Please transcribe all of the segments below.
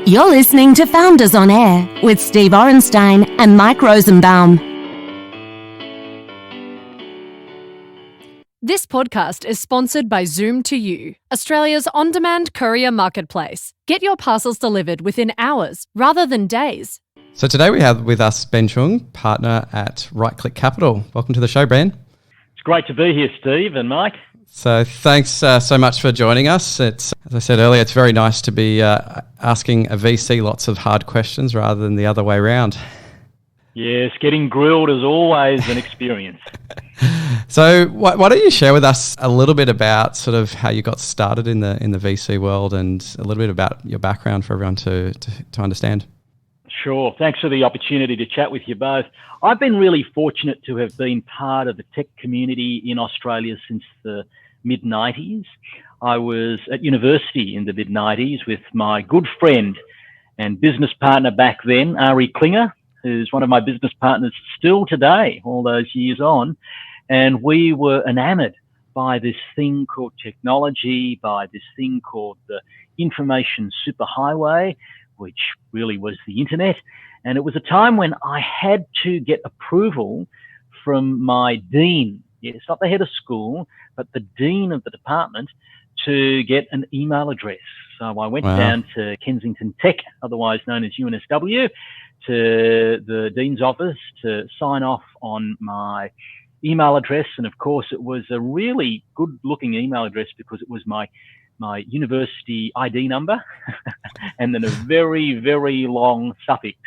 You're listening to Founders on Air with Steve Orenstein and Mike Rosenbaum. This podcast is sponsored by Zoom2You, Australia's on-demand courier marketplace. Get your parcels delivered within hours rather than days. So today we have with us Ben Chong, partner at Right Click Capital. Welcome to the show, Ben. It's great to be here, Steve and Mike. So thanks so much for joining us. It's, as I said earlier, it's very nice to be asking a VC lots of hard questions rather than the other way around. Yes, getting grilled is always an experience. So why don't you share with us a little bit about sort of how you got started in the VC world and a little bit about your background for everyone to understand? Sure. Thanks for the opportunity to chat with you both. I've been really fortunate to have been part of the tech community in Australia since the mid-90s. I was at university in the mid-90s with my good friend and business partner back then, Ari Klinger, who's one of my business partners still today, all those years on. And we were enamored by this thing called technology, by this thing called the information superhighway, which really was the internet. And it was a time when I had to get approval from my dean, yes, not the head of school, but the dean of the department, to get an email address. So I went down to Kensington Tech, otherwise known as UNSW, to the dean's office to sign off on my email address. And of course, it was a really good looking email address because it was my university ID number and then a very, very long suffix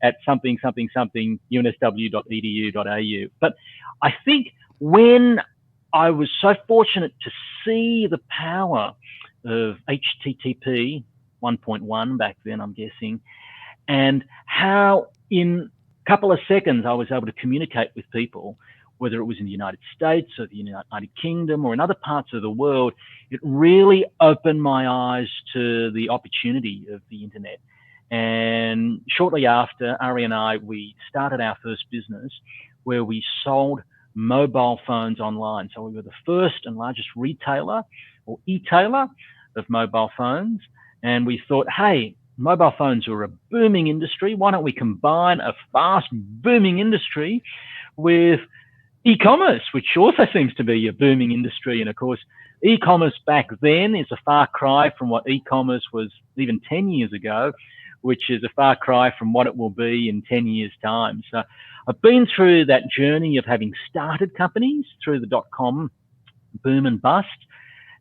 at something, unsw.edu.au. But I think when I was so fortunate to see the power of HTTP 1.1 back then, I'm guessing, and how in a couple of seconds I was able to communicate with people, whether it was in the United States or the United Kingdom or in other parts of the world, it really opened my eyes to the opportunity of the internet. And shortly after, Ari and I, we started our first business where we sold mobile phones online. So we were the first and largest retailer or e-tailer of mobile phones. And we thought, hey, mobile phones are a booming industry. Why don't we combine a fast booming industry with e-commerce, which also seems to be a booming industry. And of course, e-commerce back then is a far cry from what e-commerce was even 10 years ago, which is a far cry from what it will be in 10 years' time. So I've been through that journey of having started companies through the dot-com boom and bust,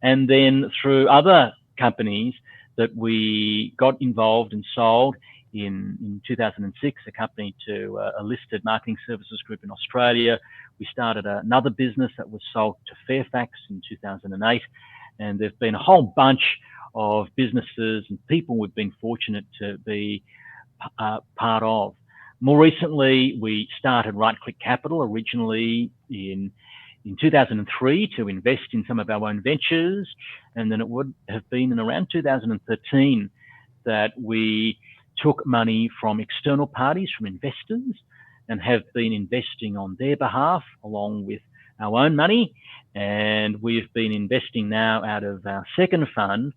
and then through other companies that we got involved and sold in 2006, a company to a listed marketing services group in Australia. We started another business that was sold to Fairfax in 2008. And there've been a whole bunch of businesses and people we've been fortunate to be part of. More recently, we started Right Click Capital originally in 2003 to invest in some of our own ventures. And then it would have been in around 2013 that we took money from external parties, from investors, and have been investing on their behalf along with our own money. And we've been investing now out of our second fund,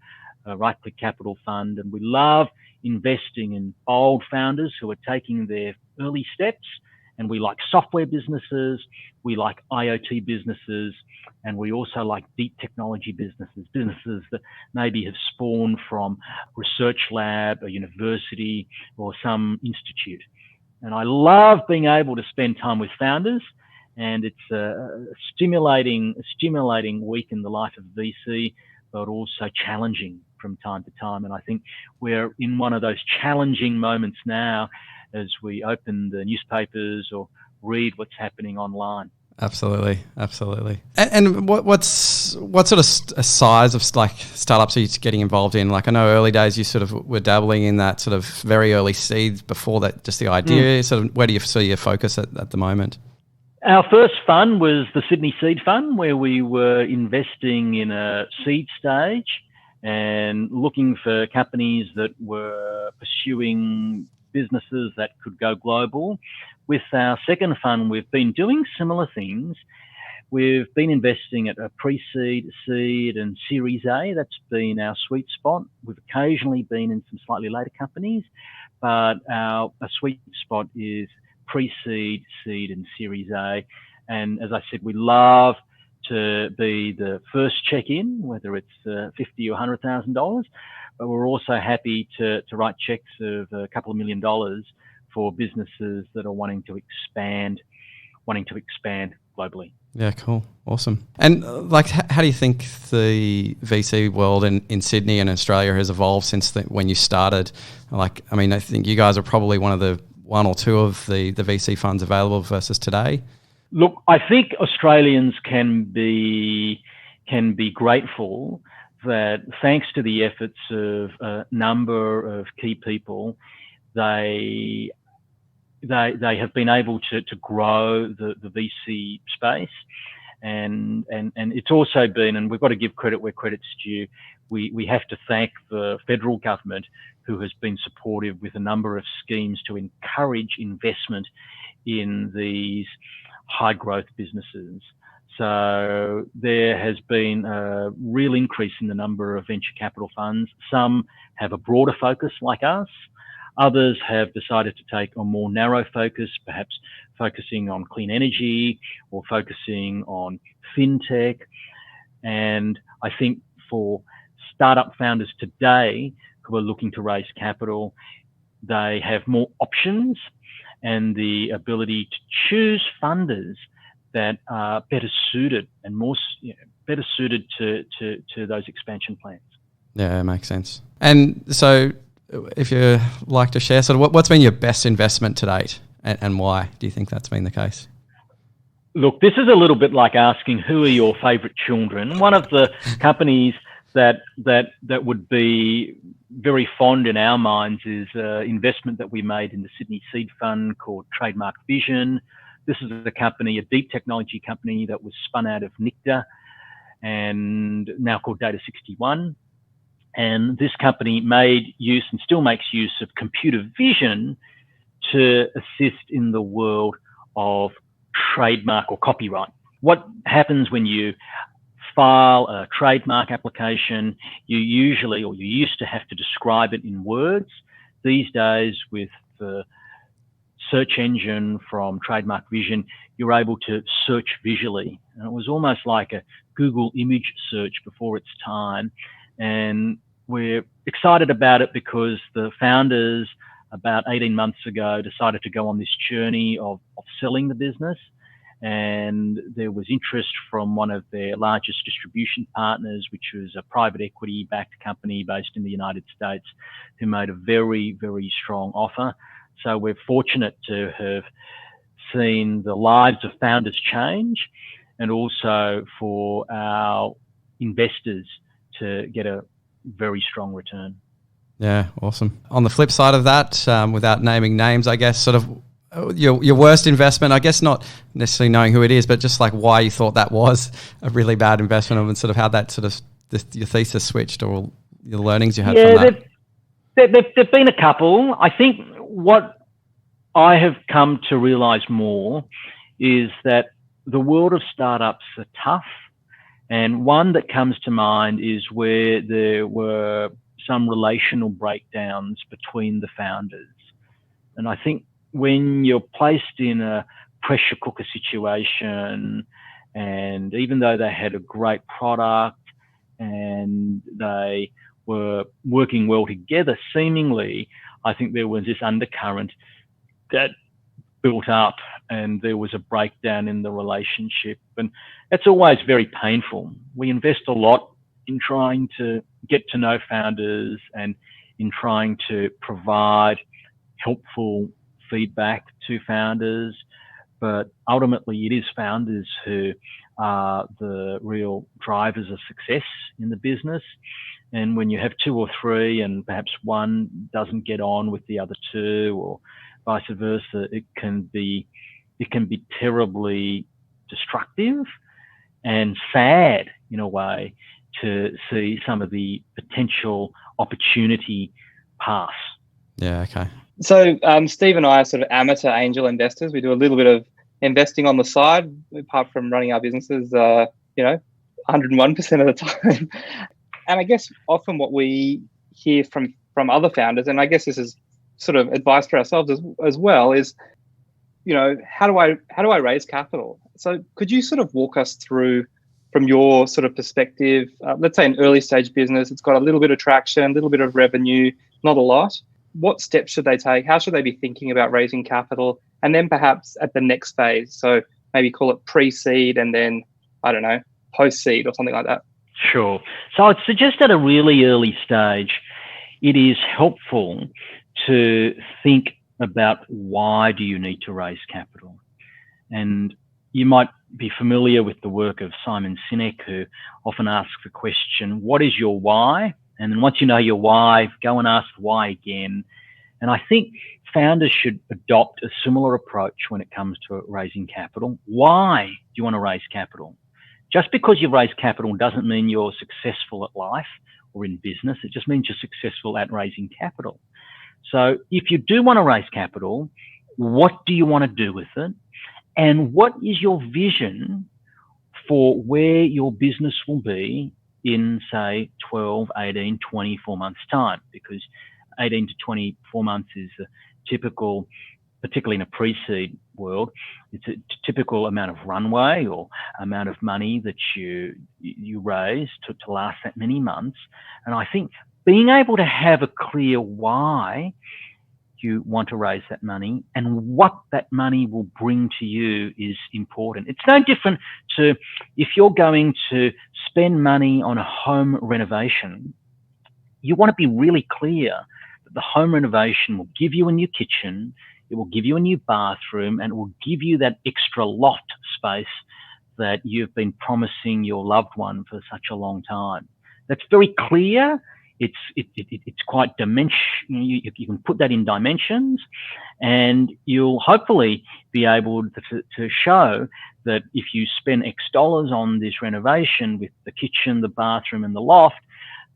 Right Click Capital Fund. And we love investing in bold founders who are taking their early steps. And we like software businesses, we like IoT businesses, and we also like deep technology businesses that maybe have spawned from a research lab, a university, or some institute. And I love being able to spend time with founders, and it's a stimulating week in the life of VC, but also challenging from time to time. And I think we're in one of those challenging moments now as we open the newspapers or read what's happening online. Absolutely. And what sort of size of like startups are you getting involved in? Like I know early days you sort of were dabbling in that sort of very early seeds before that, just the idea. Sort of where do you see your focus at the moment? Our first fund was the Sydney Seed Fund, where we were investing in a seed stage and looking for companies that were pursuing businesses that could go global. With our second fund, we've been doing similar things, We've been investing at a pre-seed, seed, and Series A. That's been our sweet spot. We've occasionally been in some slightly later companies, but our sweet spot is pre-seed, seed, and Series A. And as I said, we love to be the first check-in, whether it's $50 or $100,000, but we're also happy to write checks of a couple of $1 million for businesses that are wanting to expand globally. Yeah, cool. Awesome. And how do you think the VC world in Sydney and Australia has evolved since when you started? I think you guys are probably one or two of the VC funds available versus today. Look, I think Australians can be grateful that thanks to the efforts of a number of key people, they have been able to grow the VC space. And it's also been, and we've got to give credit where credit's due, we have to thank the federal government, who has been supportive with a number of schemes to encourage investment in these high growth businesses. So there has been a real increase in the number of venture capital funds. Some have a broader focus like us. Others have decided to take a more narrow focus, perhaps focusing on clean energy or focusing on fintech. And I think for startup founders today who are looking to raise capital, they have more options and the ability to choose funders that are better suited and better suited to those expansion plans. Yeah, it makes sense. And so, if you like to share, sort of what's been your best investment to date, and why do you think that's been the case? Look, this is a little bit like asking who are your favourite children. One of the companies that would be very fond in our minds is investment that we made in the Sydney Seed Fund called Trademark Vision. This is a deep technology company that was spun out of NICTA and now called Data 61. And this company made use and still makes use of computer vision to assist in the world of trademark or copyright. What happens when you file a trademark application? You used to have to describe it in words. These days, with the search engine from Trademark Vision, you're able to search visually. And it was almost like a Google image search before its time. And we're excited about it because the founders about 18 months ago decided to go on this journey of selling the business. And there was interest from one of their largest distribution partners, which was a private equity-backed company based in the United States, who made a very, very strong offer. So we're fortunate to have seen the lives of founders change, and also for our investors to get a very strong return. Yeah, awesome. On the flip side of that, without naming names, I guess sort of your worst investment, I guess not necessarily knowing who it is, but just like why you thought that was a really bad investment, and sort of how that sort of your thesis switched or your learnings you had from that. There've been a couple. I think what I have come to realize more is that the world of startups are tough. And one that comes to mind is where there were some relational breakdowns between the founders. And I think when you're placed in a pressure cooker situation, and even though they had a great product and they were working well together, seemingly, I think there was this undercurrent that built up and there was a breakdown in the relationship. And that's always very painful. We invest a lot in trying to get to know founders and in trying to provide helpful feedback to founders. But ultimately, it is founders who are the real drivers of success in the business. And when you have two or three and perhaps one doesn't get on with the other two, or vice versa, it can be terribly destructive and sad in a way to see some of the potential opportunity pass. Yeah, okay. So Steve and I are sort of amateur angel investors. We do a little bit of investing on the side, apart from running our businesses, 101% of the time. And I guess often what we hear from other founders, and I guess this is sort of advice for ourselves as well, is, how do I raise capital? So could you sort of walk us through, from your sort of perspective, let's say an early stage business, it's got a little bit of traction, a little bit of revenue, not a lot. What steps should they take? How should they be thinking about raising capital? And then perhaps at the next phase, so maybe call it pre-seed and then, I don't know, post-seed or something like that. Sure. So I'd suggest at a really early stage, it is helpful to think about why do you need to raise capital. And you might be familiar with the work of Simon Sinek, who often asks the question, what is your why? And then once you know your why, go and ask why again. And I think founders should adopt a similar approach when it comes to raising capital. Why do you want to raise capital? Just because you've raised capital doesn't mean you're successful at life or in business. It just means you're successful at raising capital. So if you do want to raise capital, what do you want to do with it? And what is your vision for where your business will be in, say, 12, 18, 24 months' time? Because 18 to 24 months is a typical, particularly in a pre-seed world, it's a typical amount of runway or amount of money that you raise to last that many months. And I think being able to have a clear why you want to raise that money and what that money will bring to you is important. It's no different to if you're going to spend money on a home renovation, you want to be really clear that the home renovation will give you a new kitchen, it will give you a new bathroom, and it will give you that extra loft space that you've been promising your loved one for such a long time. That's very clear. It's quite you can put that in dimensions, and you'll hopefully be able to show that if you spend X dollars on this renovation with the kitchen, the bathroom, and the loft,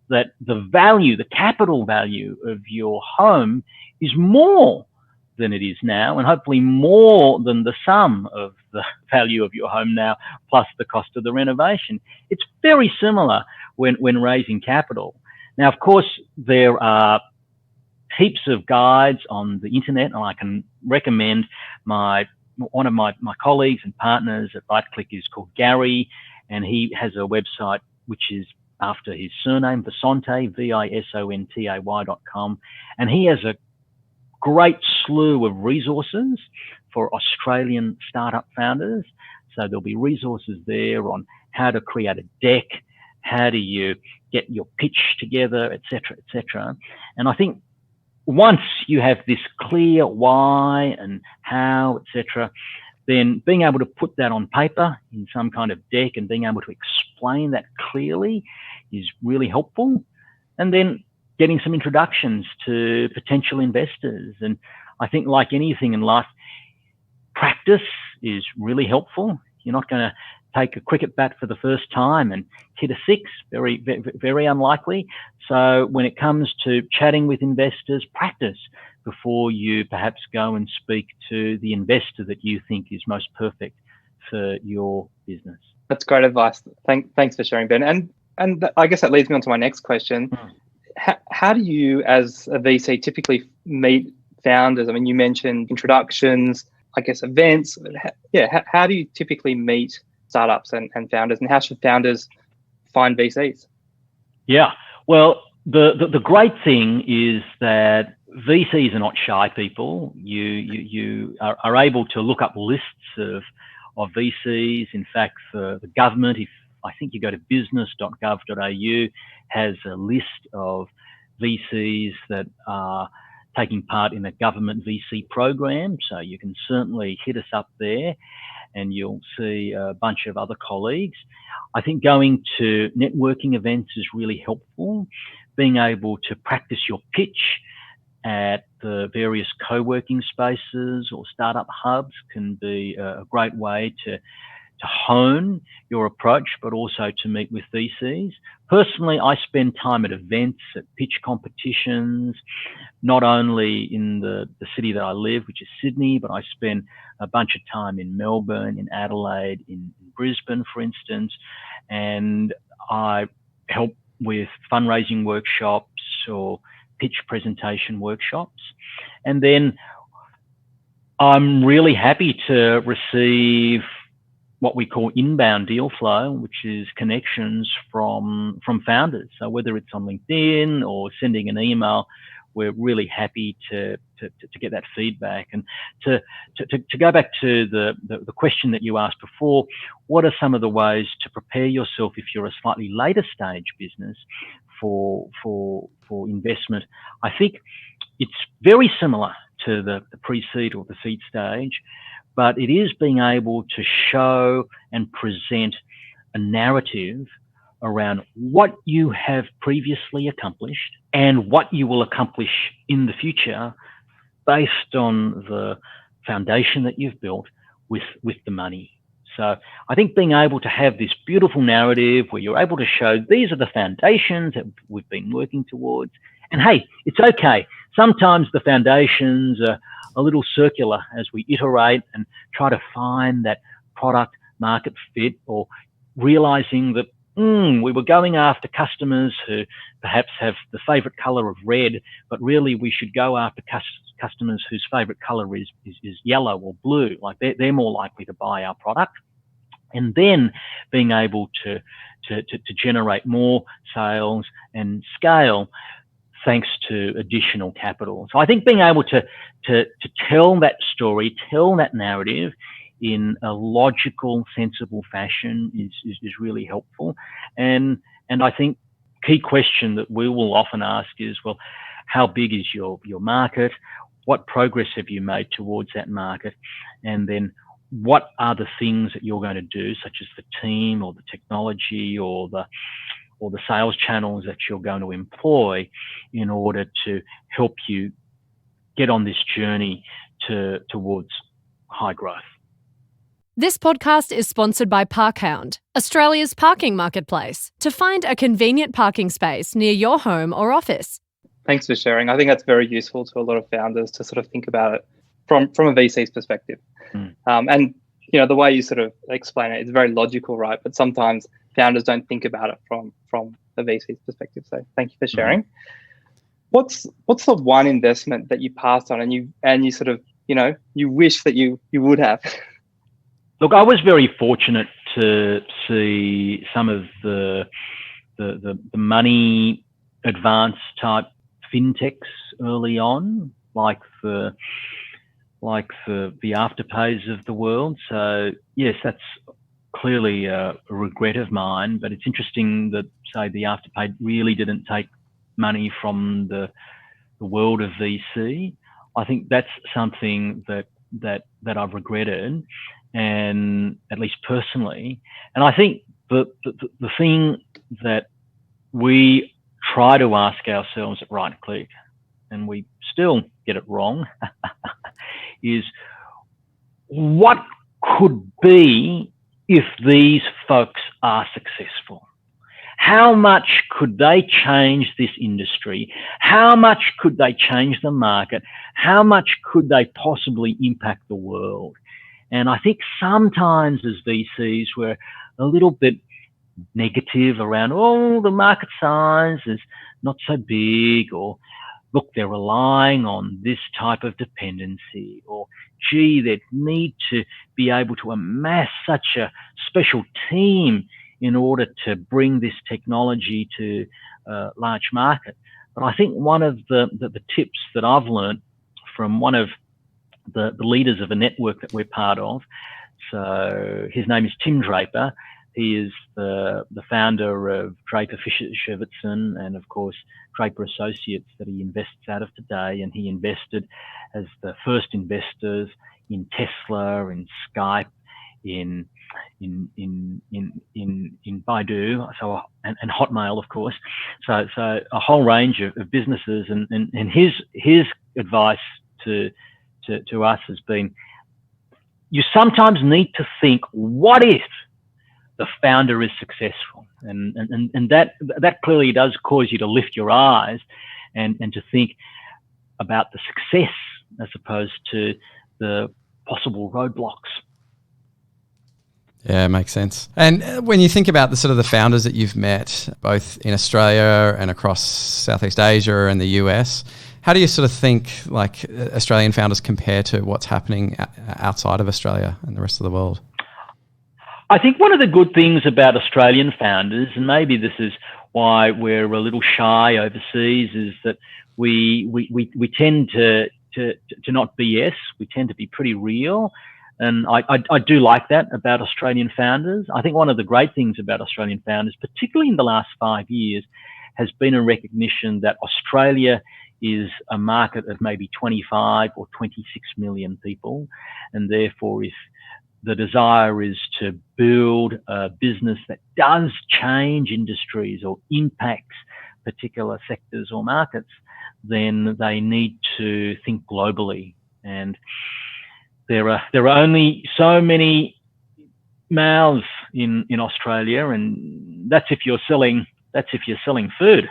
that the value, the capital value of your home is more than it is now, and hopefully more than the sum of the value of your home now plus the cost of the renovation. It's very similar when raising capital. Now, of course, there are heaps of guides on the internet, and I can recommend one of my colleagues and partners at RightClick is called Gary, and he has a website which is after his surname, Visonte, VISONTAY.com, and he has a great slew of resources for Australian startup founders. So there'll be resources there on how to create a deck, how do you get your pitch together, et cetera, And I think once you have this clear why and how, etc., then being able to put that on paper in some kind of deck and being able to explain that clearly is really helpful. And then getting some introductions to potential investors. And I think like anything in life, practice is really helpful. You're not going to take a cricket bat for the first time and hit a six, very, very, very unlikely. So when it comes to chatting with investors, practice before you perhaps go and speak to the investor that you think is most perfect for your business. That's great advice. Thanks for sharing, Ben. And I guess that leads me on to my next question. How do you, as a VC, typically meet founders? I mean, you mentioned introductions, I guess events. How do you typically meet startups and founders, and how should founders find VCs? Yeah, well, the great thing is that VCs are not shy people. You are able to look up lists of VCs. In fact, for the government, I think you go to business.gov.au, has a list of VCs that are taking part in a government VC program. So you can certainly hit us up there and you'll see a bunch of other colleagues. I think going to networking events is really helpful. Being able to practice your pitch at the various co-working spaces or startup hubs can be a great way to hone your approach, but also to meet with VCs. Personally, I spend time at events, at pitch competitions, not only in the city that I live, which is Sydney, but I spend a bunch of time in Melbourne, in Adelaide, in Brisbane, for instance, and I help with fundraising workshops or pitch presentation workshops. And then I'm really happy to receive what we call inbound deal flow, which is connections from founders. So whether it's on LinkedIn or sending an email, we're really happy to get that feedback. And to go back to the question that you asked before, what are some of the ways to prepare yourself if you're a slightly later stage business for investment? I think it's very similar to the pre-seed or the seed stage, but it is being able to show and present a narrative around what you have previously accomplished and what you will accomplish in the future based on the foundation that you've built with the money. So I think being able to have this beautiful narrative where you're able to show these are the foundations that we've been working towards. And hey, it's okay. Sometimes the foundations are a little circular as we iterate and try to find that product market fit, or realizing that we were going after customers who perhaps have the favorite color of red, but really we should go after customers whose favorite color is yellow or blue. Like they're more likely to buy our product. And then being able to generate more sales and scale thanks to additional capital. So I think being able to tell that story, tell that narrative in a logical, sensible fashion is really helpful. And I think key question that we will often ask is, well, how big is your market? What progress have you made towards that market? And then what are the things that you're going to do, such as the team or the technology or the sales channels that you're going to employ in order to help you get on this journey towards high growth. This podcast is sponsored by Parkhound, Australia's parking marketplace, to find a convenient parking space near your home or office. Thanks for sharing. I think that's very useful to a lot of founders to sort of think about it from a VC's perspective. And the way you sort of explain it is very logical, right? But sometimes founders don't think about it from a VC's perspective. So thank you for sharing. What's the one investment that you passed on and you sort of you wish that you would have? Look, I was very fortunate to see some of the money advance type fintechs early on, like the Afterpays of the world. So yes, that's clearly a regret of mine, but it's interesting that, say, the Afterpay really didn't take money from the world of VC. I think that's something that I've regretted, and at least personally. And I think the thing that we try to ask ourselves at Right Click, and we still get it wrong, is what could be if these folks are successful? How much could they change this industry? How much could they change the market? How much could they possibly impact the world? And I think sometimes as VCs, we're a little bit negative around, the market size is not so big, or look, they're relying on this type of dependency, or gee, they need to be able to amass such a special team in order to bring this technology to a large market. But I think one of the tips that I've learned from one of the leaders of a network that we're part of, so his name is Tim Draper. He is the founder of Draper Fisher Shervitson and, of course, Draper Associates that he invests out of today. And he invested as the first investors in Tesla, in Skype, in Baidu, so and Hotmail, of course. So a whole range of businesses. And his advice to us has been, you sometimes need to think, what if the founder is successful? And that clearly does cause you to lift your eyes and to think about the success as opposed to the possible roadblocks. Yeah, makes sense. And when you think about the sort of the founders that you've met, both in Australia and across Southeast Asia and the US, how do you sort of think like Australian founders compare to what's happening outside of Australia and the rest of the world? I think one of the good things about Australian founders, and maybe this is why we're a little shy overseas, is that we tend to not BS. We tend to be pretty real. And I do like that about Australian founders. I think one of the great things about Australian founders, particularly in the last 5 years, has been a recognition that Australia is a market of maybe 25 or 26 million people. And therefore, if the desire is to build a business that does change industries or impacts particular sectors or markets, then they need to think globally. And there are only so many mouths in Australia, and that's if you're selling food.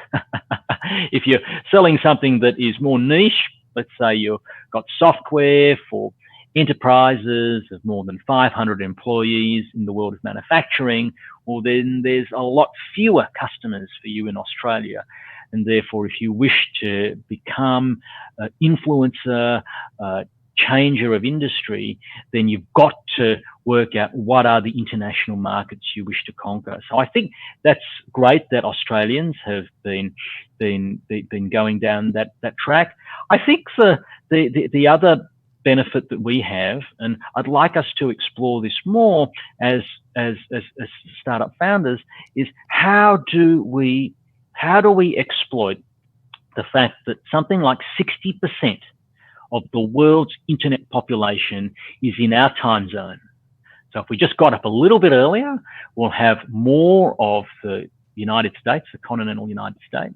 If you're selling something that is more niche, let's say you've got software for enterprises of more than 500 employees in the world of manufacturing, well, then there's a lot fewer customers for you in Australia. And therefore, if you wish to become an influencer, changer of industry, then you've got to work out what are the international markets you wish to conquer. So I think that's great that Australians have been going down that track. I think the other benefit that we have, and I'd like us to explore this more as startup founders, is how do we exploit the fact that something like 60% of the world's internet population is in our time zone. So if we just got up a little bit earlier, we'll have more of the United States, the continental United States.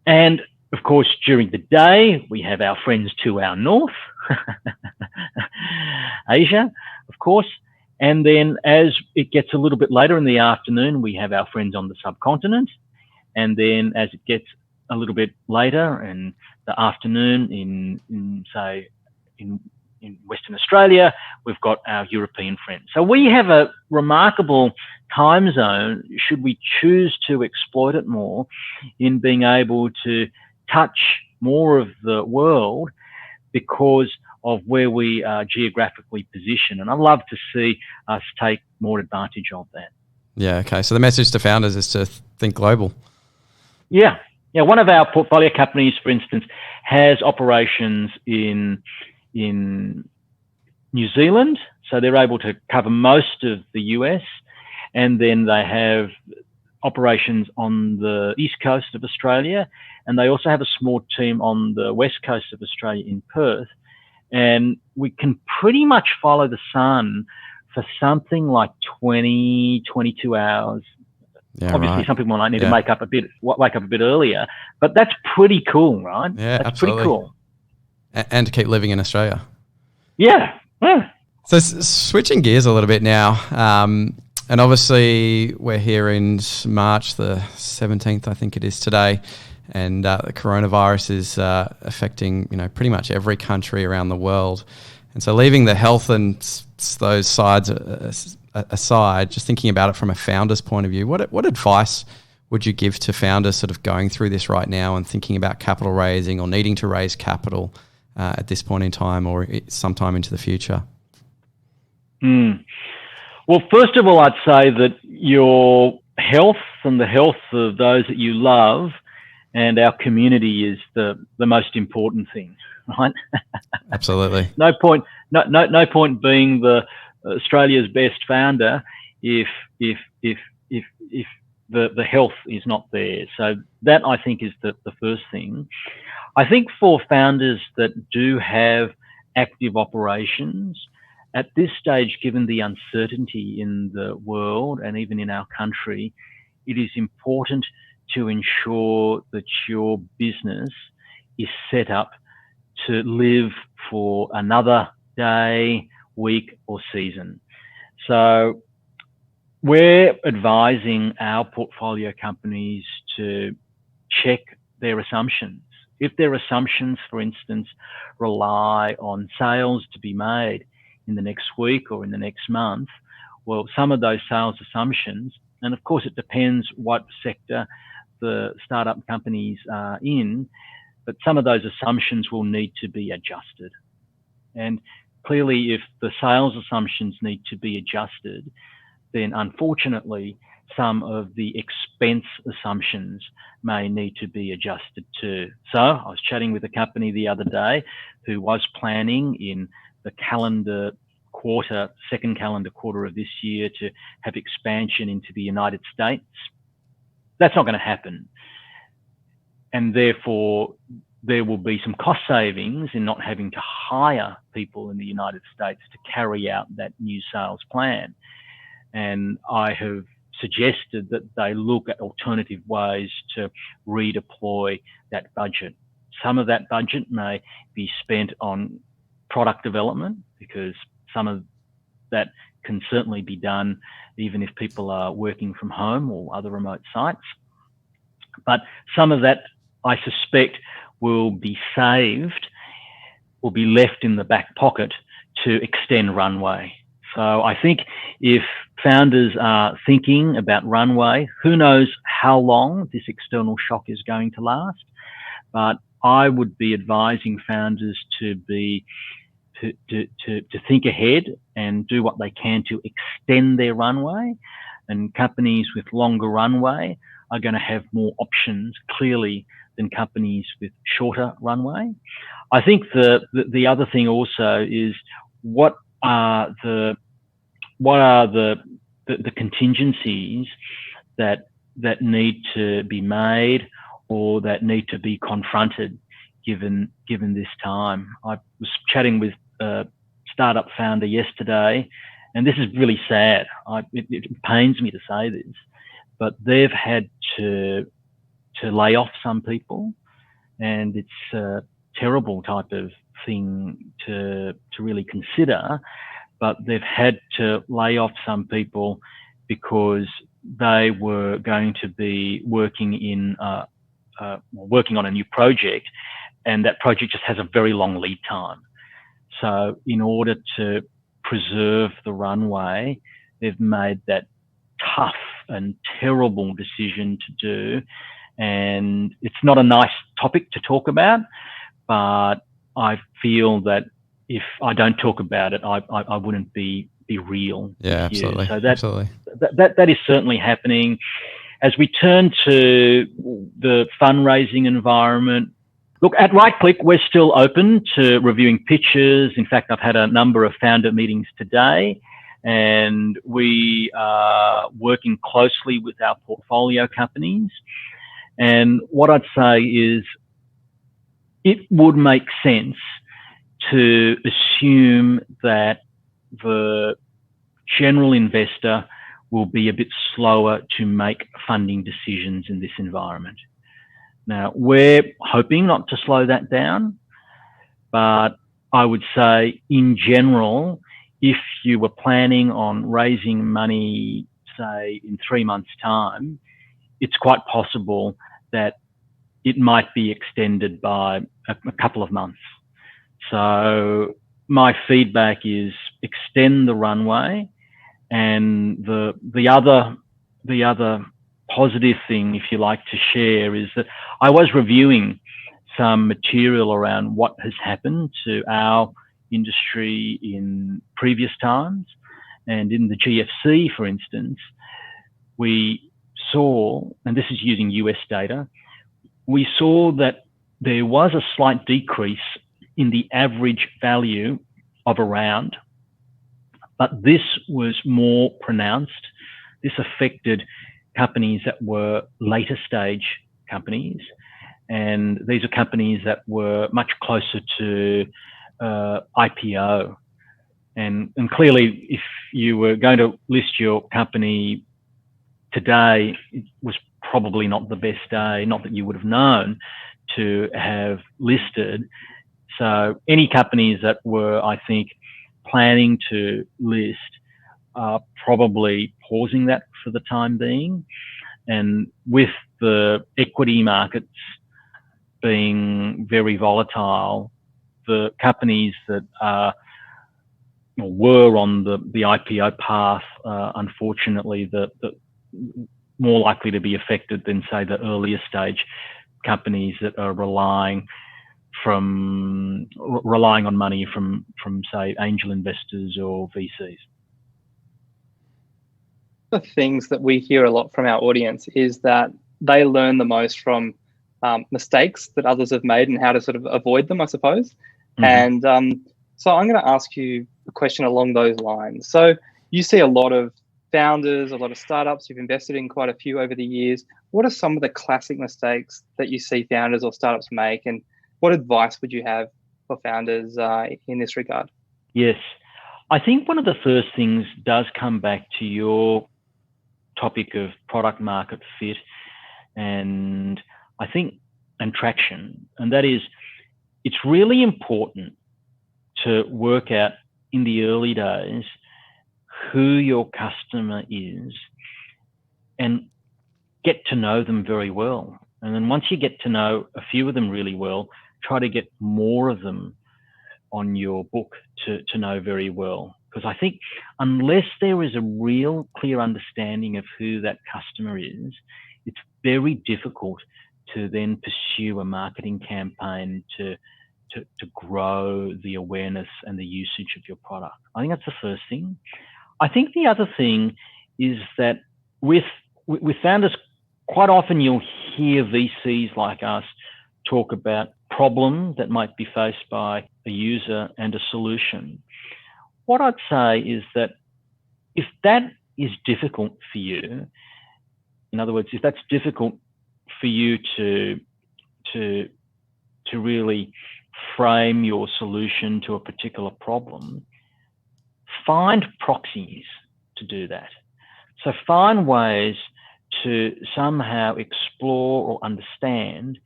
And of course, during the day, we have our friends to our north, Asia, of course. And then as it gets a little bit later in the afternoon, we have our friends on the subcontinent. And then as it gets a little bit later in the afternoon in Western Australia, we've got our European friends. So we have a remarkable time zone, should we choose to exploit it more, in being able to touch more of the world because of where we are geographically positioned. And I'd love to see us take more advantage of that. Yeah, okay. So the message to founders is to think global. Yeah. Yeah, one of our portfolio companies, for instance, has operations in New Zealand, so they're able to cover most of the US, and then they have operations on the east coast of Australia, and they also have a small team on the west coast of Australia in Perth, and we can pretty much follow the sun for something like 20, 22 hours. Yeah, obviously, right. some people might need to wake up a bit earlier, but that's pretty cool, right? Yeah, that's absolutely. Pretty cool. And to keep living in Australia. Yeah. So switching gears a little bit now, and obviously we're here in March the 17th, I think it is today, and the coronavirus is affecting pretty much every country around the world. And so leaving the health and those sides aside, just thinking about it from a founder's point of view, what advice would you give to founders sort of going through this right now and thinking about capital raising or needing to raise capital at this point in time or sometime into the future? Well, first of all, I'd say that your health and the health of those that you love and our community is the most important thing, right? Absolutely. No point being the Australia's best founder if the health is not there. So that, I think, is the first thing. I think for founders that do have active operations, at this stage, given the uncertainty in the world and even in our country, it is important to ensure that your business is set up to live for another day week, or season. So we're advising our portfolio companies to check their assumptions. If their assumptions, for instance, rely on sales to be made in the next week or in the next month, well, some of those sales assumptions, and of course it depends what sector the startup companies are in, but some of those assumptions will need to be adjusted. And clearly, if the sales assumptions need to be adjusted, then unfortunately, some of the expense assumptions may need to be adjusted too. So I was chatting with a company the other day who was planning in the second calendar quarter of this year to have expansion into the United States. That's not going to happen. And therefore, there will be some cost savings in not having to hire people in the United States to carry out that new sales plan. And I have suggested that they look at alternative ways to redeploy that budget. Some of that budget may be spent on product development, because some of that can certainly be done even if people are working from home or other remote sites. But some of that, I suspect, will be saved, will be left in the back pocket to extend runway. So I think if founders are thinking about runway, who knows how long this external shock is going to last, but I would be advising founders to think ahead and do what they can to extend their runway. And companies with longer runway are going to have more options, clearly, than companies with shorter runway. I think the other thing also is what are the contingencies that need to be made or that need to be confronted given this time. I was chatting with a startup founder yesterday, and this is really sad. It pains me to say this, but they've had to lay off some people, and it's a terrible type of thing to really consider. But they've had to lay off some people because they were going to be working on a new project, and that project just has a very long lead time. So in order to preserve the runway, they've made that tough and terrible decision to do. And it's not a nice topic to talk about, but I feel that if I don't talk about it, I wouldn't be real. Yeah, absolutely. So absolutely. That is certainly happening. As we turn to the fundraising environment, look, at RightClick, we're still open to reviewing pitches. In fact, I've had a number of founder meetings today, and we are working closely with our portfolio companies. And what I'd say is it would make sense to assume that the general investor will be a bit slower to make funding decisions in this environment. Now, we're hoping not to slow that down, but I would say in general, if you were planning on raising money, say, in 3 months' time, it's quite possible that it might be extended by a couple of months. So my feedback is extend the runway. And the other positive thing, if you like to share, is that I was reviewing some material around what has happened to our industry in previous times. And in the GFC, for instance, we saw, and this is using US data, we saw that there was a slight decrease in the average value of a round, but this was more pronounced. This affected companies that were later stage companies, and these are companies that were much closer to IPO. And clearly, if you were going to list your company today, it was probably not the best day, not that you would have known, to have listed. So any companies that were, I think, planning to list are probably pausing that for the time being. And with the equity markets being very volatile, the companies that were on the IPO path, unfortunately, the more likely to be affected than, say, the earlier stage companies that are relying on money from say angel investors or VCs. The things that we hear a lot from our audience is that they learn the most from mistakes that others have made and how to sort of avoid them, I suppose. Mm-hmm. And so I'm going to ask you a question along those lines. So you see a lot of founders, a lot of startups, you've invested in quite a few over the years. What are some of the classic mistakes that you see founders or startups make, and what advice would you have for founders in this regard? Yes, I think one of the first things does come back to your topic of product market fit and traction. And that is, it's really important to work out in the early days who your customer is and get to know them very well. And then once you get to know a few of them really well, try to get more of them on your book to know very well. Because I think unless there is a real clear understanding of who that customer is, it's very difficult to then pursue a marketing campaign to grow the awareness and the usage of your product. I think that's the first thing. I think the other thing is that with founders, quite often you'll hear VCs like us talk about problems that might be faced by a user and a solution. What I'd say is that if that is difficult for you, in other words, if that's difficult for you to really frame your solution to a particular problem, find proxies to do that. So find ways to somehow explore or understand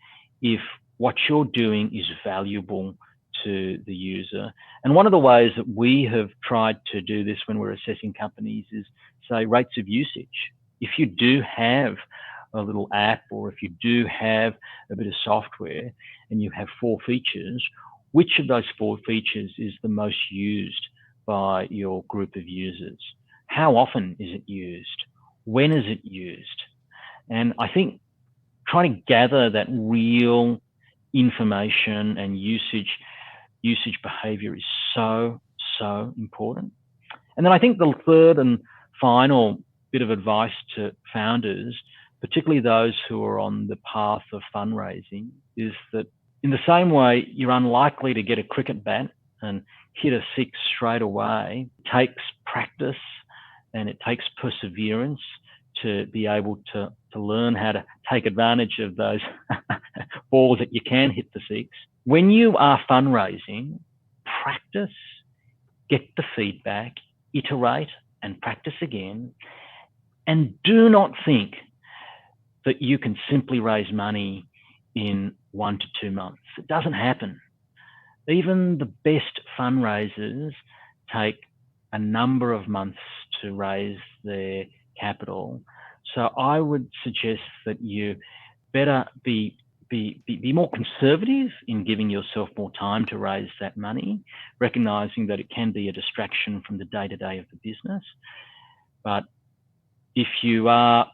if what you're doing is valuable to the user. And one of the ways that we have tried to do this when we're assessing companies is, say, rates of usage. If you do have a little app, or if you do have a bit of software and you have 4 features, which of those 4 features is the most used by your group of users? How often is it used? When is it used? And I think trying to gather that real information and usage behavior is so important. And then I think the third and final bit of advice to founders, particularly those who are on the path of fundraising, is that in the same way you're unlikely to get a cricket bat and hit a 6 straight away, it takes practice and it takes perseverance to be able to learn how to take advantage of those balls that you can hit the 6. When you are fundraising, practice, get the feedback, iterate and practice again, and do not think that you can simply raise money in 1 to 2 months. It doesn't happen. Even the best fundraisers take a number of months to raise their capital. So I would suggest that you better be more conservative in giving yourself more time to raise that money, recognizing that it can be a distraction from the day-to-day of the business. But if you are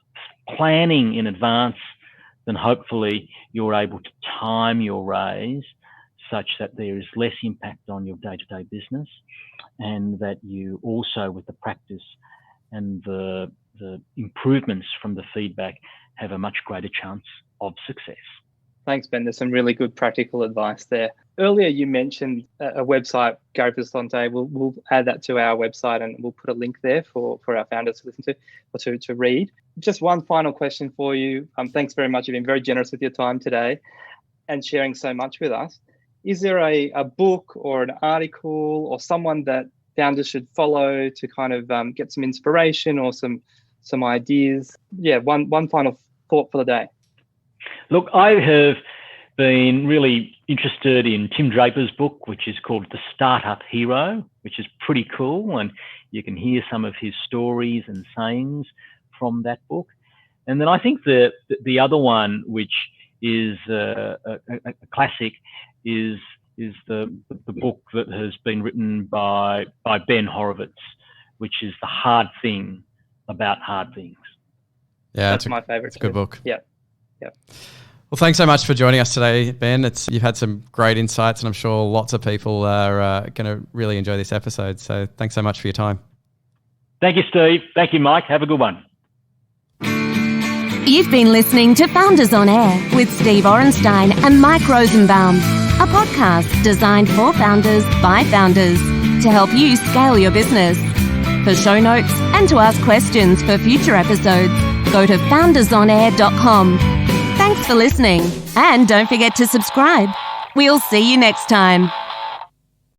planning in advance, then hopefully you're able to time your raise such that there is less impact on your day-to-day business, and that you also, with the practice and the improvements from the feedback, have a much greater chance of success. Thanks, Ben. There's some really good practical advice there. Earlier, you mentioned a website, Gary Visconti. We'll add that to our website, and we'll put a link there for our founders to listen to or to read. Just one final question for you. Thanks very much. You've been very generous with your time today and sharing so much with us. Is there a book or an article or someone that founders should follow to kind of get some inspiration or some ideas? Yeah, one final thought for the day. Look, I have been really interested in Tim Draper's book, which is called The Startup Hero. which is pretty cool. And you can hear some of his stories and sayings from that book. And then I think the other one, which is a classic, is the book that has been written by Ben Horowitz, which is The Hard Thing About Hard Things. Yeah, that's my favorite. It's a good book. Yeah. Well, thanks so much for joining us today, Ben. You've had some great insights, and I'm sure lots of people are going to really enjoy this episode. So thanks so much for your time. Thank you, Steve. Thank you, Mike. Have a good one. You've been listening to Founders on Air with Steve Orenstein and Mike Rosenbaum, a podcast designed for founders by founders to help you scale your business. For show notes and to ask questions for future episodes, go to foundersonair.com. Thanks for listening, and don't forget to subscribe. We'll see you next time.